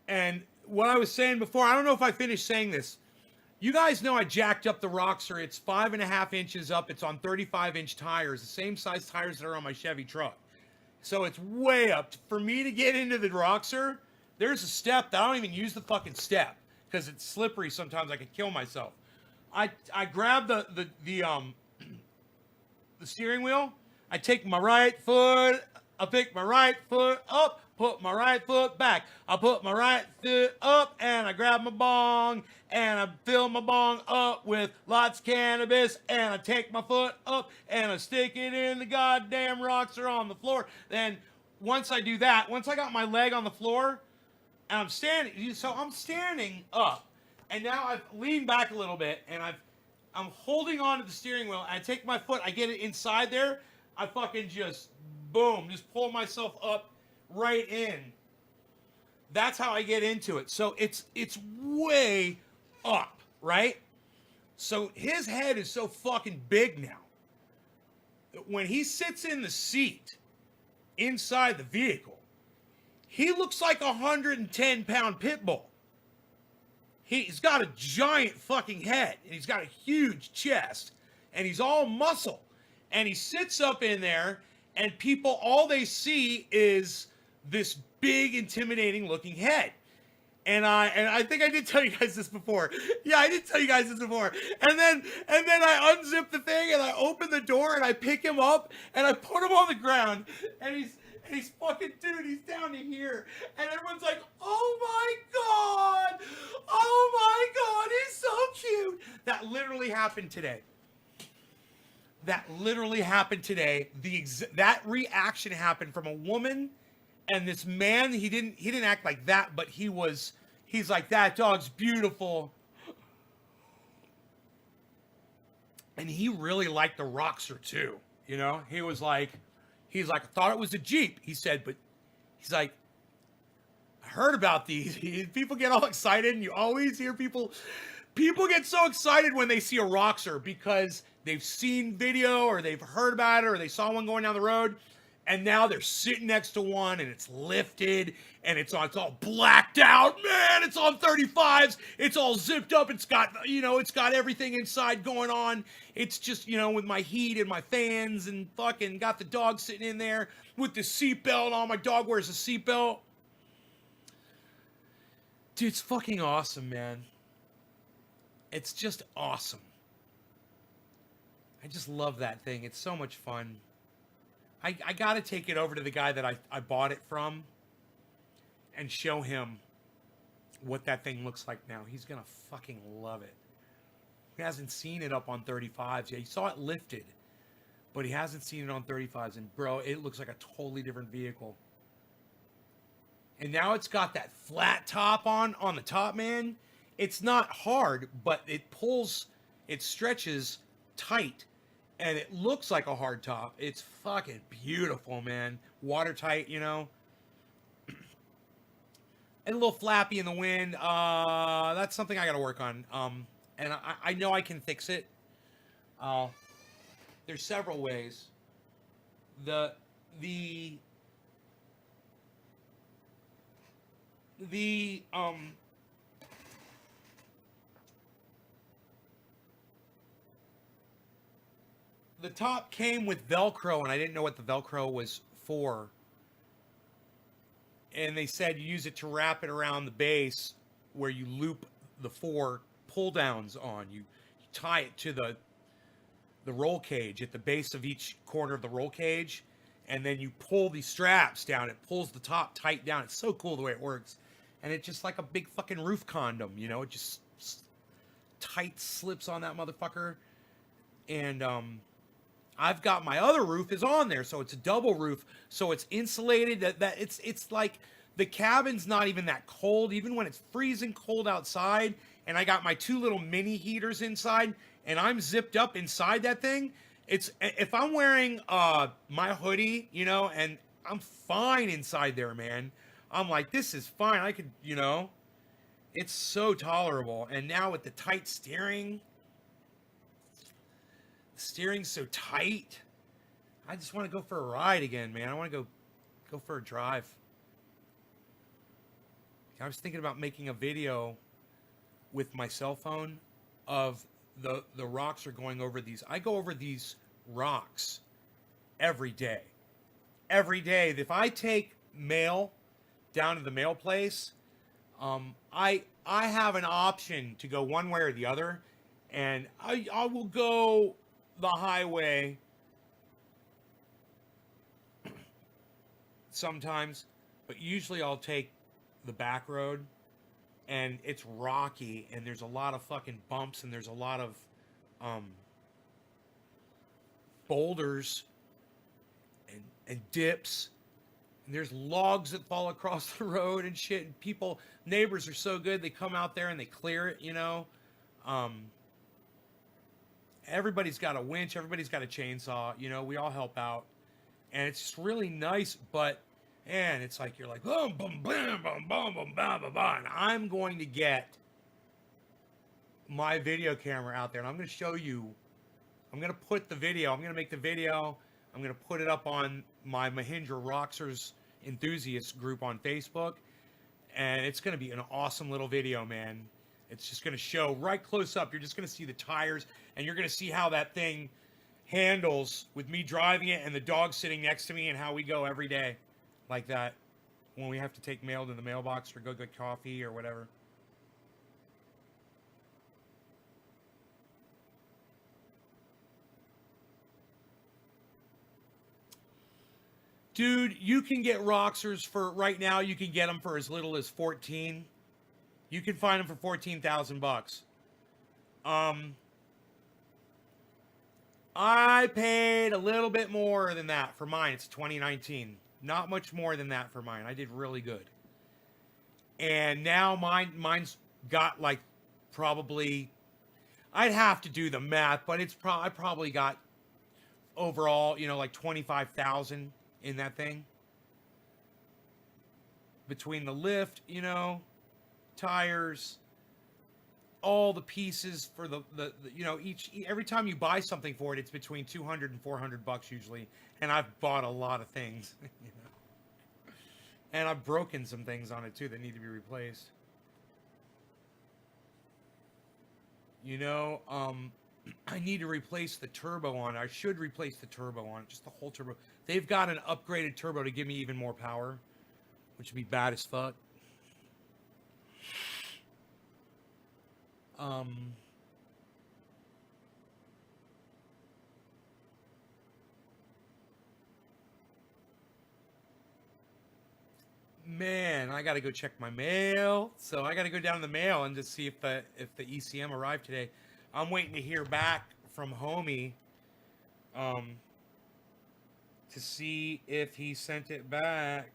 And what I was saying before, I don't know if I finished saying this. You guys know I jacked up the Roxor. It's 5.5 inches up. It's on 35-inch tires, the same size tires that are on my Chevy truck. So it's way up. For me to get into the Roxor, there's a step that I don't even use the fucking step because it's slippery sometimes. I could kill myself. I grab the steering wheel. I take my right foot. I pick my right foot up. Put my right foot back. I put my right foot up and I grab my bong and I fill my bong up with lots of cannabis and I take my foot up and I stick it in the goddamn Roxor on the floor. Then once I do that, once I got my leg on the floor and I'm standing, so I'm standing up and now I've leaned back a little bit and I'm holding on to the steering wheel and I take my foot, I get it inside there, I fucking just boom, just pull myself up right in. That's how I get into it. So it's way up, right? So his head is so fucking big now that when he sits in the seat inside the vehicle, he looks like a 110-pound pit bull. He's got a giant fucking head and he's got a huge chest and he's all muscle and he sits up in there and people, all they see is this big, intimidating looking head. And I think I did tell you guys this before. Yeah, I did tell you guys this before. And then I unzip the thing and I open the door and I pick him up and I put him on the ground and he's fucking, dude, he's down to here. And everyone's like, oh my God, he's so cute. That literally happened today. That reaction happened from a woman and this man. He didn't act like that, but he's like, that dog's beautiful. And he really liked the Roxor too. You know, he's like, I thought it was a Jeep. He said, but he's like, I heard about these. People get all excited and you always hear people get so excited when they see a Roxor because they've seen video or they've heard about it or they saw one going down the road and now they're sitting next to one and it's lifted and it's all blacked out, man. It's on 35s. It's all zipped up. It's got everything inside going on. It's just, with my heat and my fans and fucking got the dog sitting in there with the seatbelt on. My dog wears a seatbelt. Dude, it's fucking awesome, man. It's just awesome. I just love that thing. It's so much fun. I got to take it over to the guy that I bought it from and show him what that thing looks like now. He's going to fucking love it. He hasn't seen it up on 35s yet. He saw it lifted, but he hasn't seen it on 35s. And, bro, it looks like a totally different vehicle. And now it's got that flat top on the top, man. It's not hard, but it stretches tight. And it looks like a hard top. It's fucking beautiful, man. Watertight, And a little flappy in the wind. That's something I got to work on. And I know I can fix it. There's several ways. The top came with Velcro, and I didn't know what the Velcro was for. And they said you use it to wrap it around the base where you loop the 4 pull downs on. You tie it to the roll cage at the base of each corner of the roll cage, and then you pull these straps down. It pulls the top tight down. It's so cool the way it works. And it's just like a big fucking roof condom, It just tight slips on that motherfucker. And I've got my other roof is on there, so it's a double roof, so it's insulated. That it's like the cabin's not even that cold, even when it's freezing cold outside. and I got my 2 little mini heaters inside, and I'm zipped up inside that thing. It's if I'm wearing my hoodie, you know, and I'm fine inside there, man. I'm like, this is fine. I could, you know, it's so tolerable. And now with the tight steering, the steering's so tight. I just want to go for a ride again, man. I want to go for a drive. I was thinking about making a video with my cell phone of the rocks are going over these. I go over these rocks every day. Every day. If I take mail down to the mail place, I have an option to go one way or the other, and I will go the highway sometimes, but usually I'll take the back road, and it's rocky, and there's a lot of fucking bumps, and there's a lot of boulders and dips, and there's logs that fall across the road and shit, and neighbors are so good, they come out there and they clear it, you know. Everybody's got a winch, everybody's got a chainsaw, you know, we all help out, and it's just really nice. But and it's like you're like boom boom boom boom boom boom bam bam bam. I'm going to get my video camera out there, and I'm going to show you. I'm going to put the video. I'm going to make the video. I'm going to put it up on my Mahindra Roxers enthusiast group on Facebook, and it's going to be an awesome little video, man. It's just going to show right close up. You're just going to see the tires, and you're going to see how that thing handles with me driving it and the dog sitting next to me, and how we go every day like that when we have to take mail to the mailbox or go get coffee or whatever. Dude, you can get Roxers for right now. You can get them for as little as 14. You can find them for 14,000 bucks. I paid a little bit more than that for mine. It's 2019. Not much more than that for mine. I did really good. And now mine's got like probably, I'd have to do the math, but I probably got overall, you know, like 25,000 in that thing. Between the lift, you know, tires, all the pieces for the you know, every time you buy something for it, it's between 200 and 400 bucks usually. And I've bought a lot of things, you know. And I've broken some things on it too that need to be replaced. You know, I need to replace the turbo on it. I should replace the turbo on it, just the whole turbo. They've got an upgraded turbo to give me even more power, which would be bad as fuck. Man, I gotta go check my mail. So I gotta go down to the mail and just see if the ECM arrived today. I'm waiting to hear back from Homie, to see if he sent it back.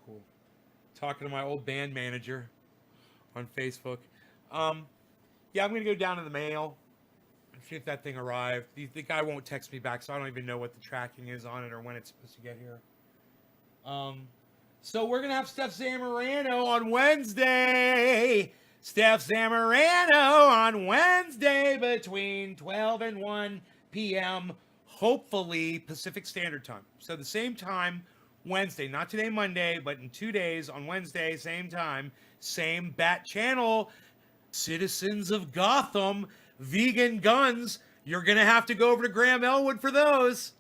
Cool. Talking to my old band manager on Facebook. Yeah, I'm gonna go down to the mail and see if that thing arrived. The guy won't text me back, so I don't even know what the tracking is on it or when it's supposed to get here. So we're gonna have Stef Zamorano on Wednesday. Stef Zamorano on Wednesday between 12 and 1 p.m. Hopefully Pacific Standard Time. So the same time Wednesday, not today Monday, but in 2 days on Wednesday, same time, same bat channel. Citizens of Gotham, vegan guns. You're going to have to go over to Graham Elwood for those.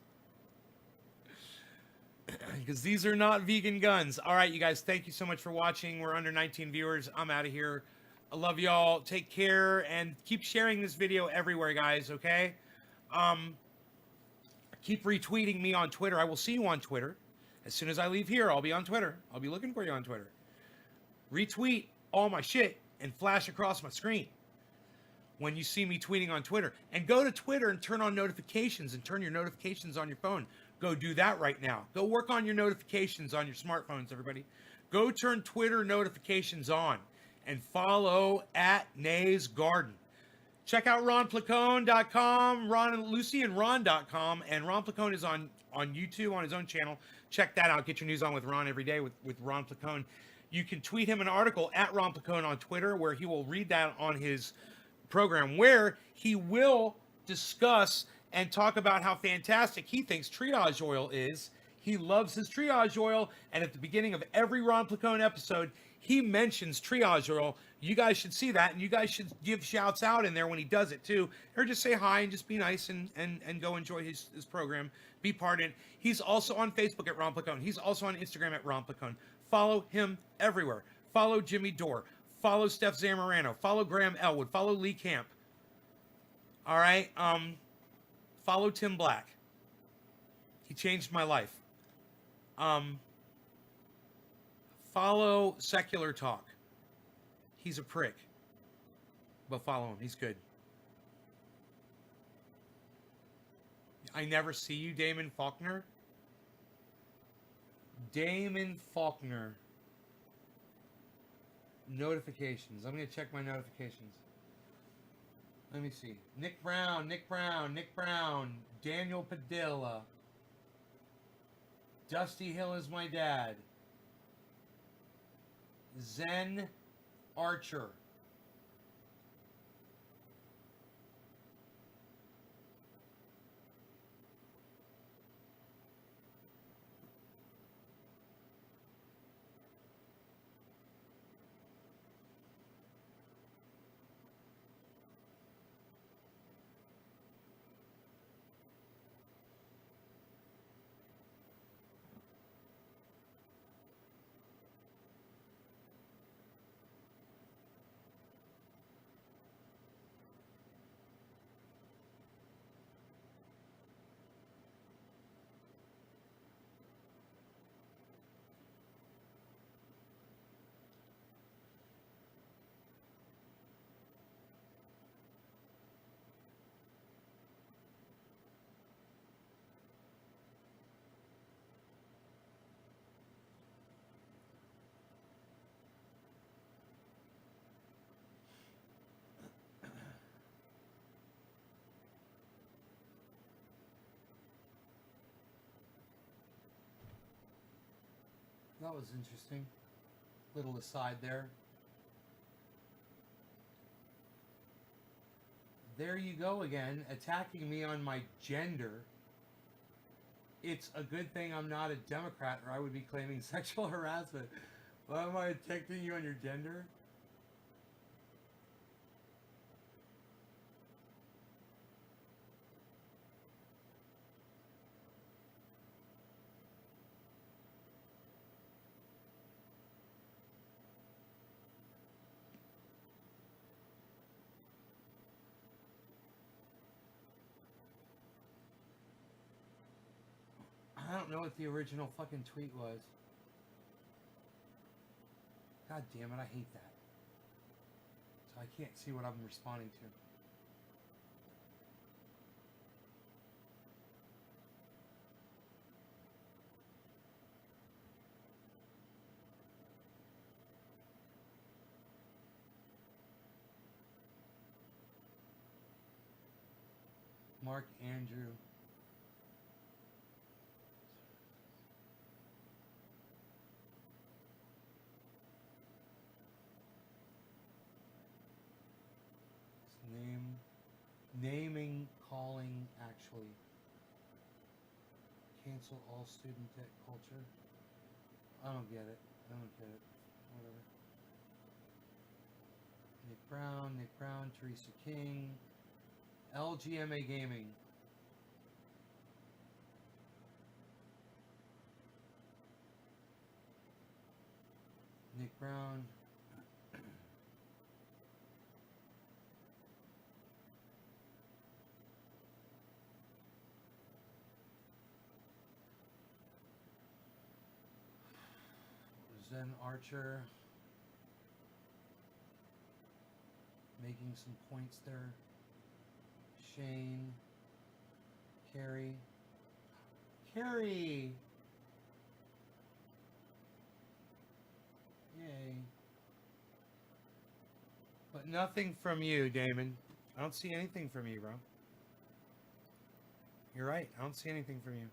Because these are not vegan guns. All right, you guys, thank you so much for watching. We're under 19 viewers. I'm out of here. I love y'all. Take care and keep sharing this video everywhere, guys, okay? Keep retweeting me on Twitter. I will see you on Twitter. As soon as I leave here, I'll be on Twitter. I'll be looking for you on Twitter. Retweet all my shit and flash across my screen. when you see me tweeting on Twitter. And go to Twitter and turn on notifications and turn your notifications on your phone. Go do that right now. Go work on your notifications on your smartphones, everybody. Go turn Twitter notifications on and follow at Nay's Garden. Check out ronplacone.com, Ron and Lucy and Ron.com. And Ron Placone is on YouTube on his own channel. Check that out. Get your news on with Ron every day with Ron Placone. You can tweet him an article at Ron Placone on Twitter where he will read that on his program, where he will discuss and talk about how fantastic he thinks triage oil is. He loves his triage oil, and at the beginning of every Ron Placone episode, he mentions triage oil. You guys should see that, and you guys should give shouts out in there when he does it too, or just say hi and just be nice and go enjoy his program, be part in it. He's also on Facebook at Ron Placone. He's also on Instagram at Ron Placone. Follow him everywhere. Follow Jimmy Dore. Follow Stef Zamorano. Follow Graham Elwood. Follow Lee Camp. All right. Follow Tim Black. He changed my life. Follow Secular Talk. He's a prick, but follow him. He's good. I never see you, Damon Faulkner. Damon Faulkner. Notifications. I'm going to check my notifications. Let me see. Nick Brown. Daniel Padilla. Dusty Hill is my dad. Zen Archer. That was interesting. Little aside there. There you go again, attacking me on my gender. It's a good thing I'm not a Democrat, or I would be claiming sexual harassment. Why am I attacking you on your gender? I don't know what the original fucking tweet was. God damn it, I hate that. So I can't see what I'm responding to. Mark Andrew. Naming, calling, actually. Cancel all student debt culture. I don't get it. Whatever. Nick Brown, Teresa King. LGMA Gaming. Nick Brown. Zen Archer. making some points there. Shane. Carrie. Carrie! Yay. But nothing from you, Damon. I don't see anything from you, bro. You're right. I don't see anything from you.